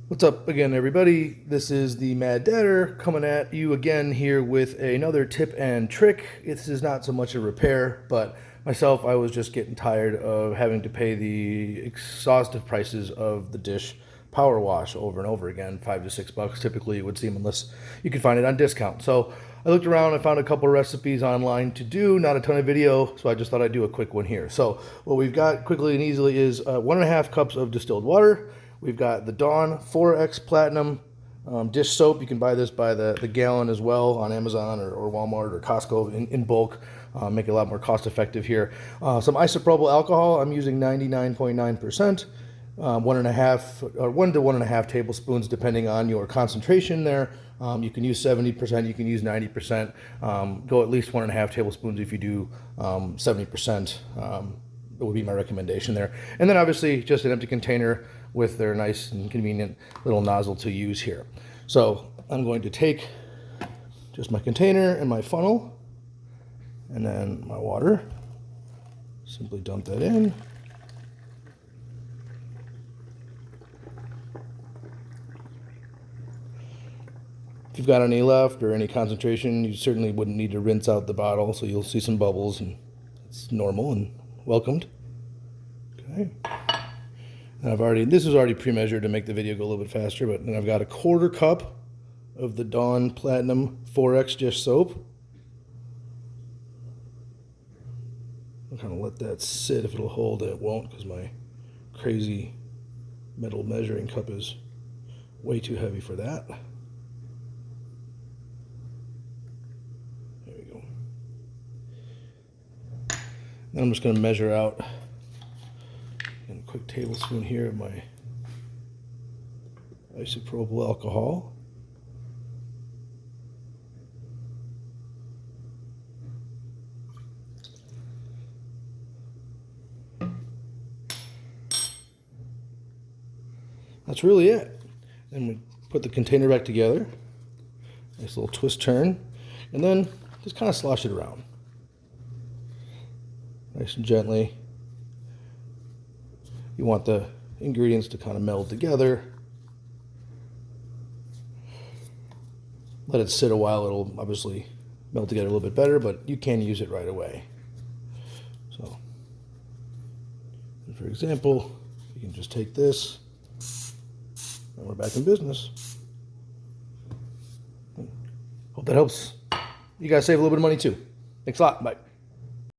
What's up again, everybody? This is the MadDadder coming at you again here with another tip and trick. This is not so much a repair, but myself, I was just getting tired of having to pay the exhaustive prices of the dish power wash over and over again, $5 to $6 typically it would seem, unless you could find it on discount. So I looked around, I found a couple recipes online to do, not a ton of video, so I just thought I'd do a quick one here. So what we've got quickly and easily is 1.5 cups of distilled water. We've got the Dawn 4X Platinum dish soap. You can buy this by the gallon as well on Amazon or Walmart or Costco in bulk. Make it a lot more cost effective here. Some isopropyl alcohol. I'm using 99.9%. 1.5 or 1 to 1.5 tablespoons depending on your concentration there. You can use 70%, you can use 90%. Go at least 1.5 tablespoons if you do 70%. It would be my recommendation there. And then obviously just an empty container with their nice and convenient little nozzle to use here. So I'm going to take just my container and my funnel and then my water. Simply dump that in. If you've got any left or any concentration, you certainly wouldn't need to rinse out the bottle, so you'll see some bubbles, and it's normal and welcomed. Okay. And this is already pre-measured to make the video go a little bit faster, but then I've got a 1/4 cup of the Dawn Platinum 4X dish soap. I'll kind of let that sit. If it'll hold, it won't, because my crazy metal measuring cup is way too heavy for that. There we go. Then I'm just going to measure out a quick tablespoon here of my isopropyl alcohol. That's really it. Then we put the container back together. Nice little twist turn. And then just kind of slosh it around. Nice and gently. You want the ingredients to kind of meld together. Let it sit a while, it'll obviously meld together a little bit better, but you can use it right away. So, for example, you can just take this, and we're back in business. Hope that helps. You guys save a little bit of money too. Thanks a lot. Bye.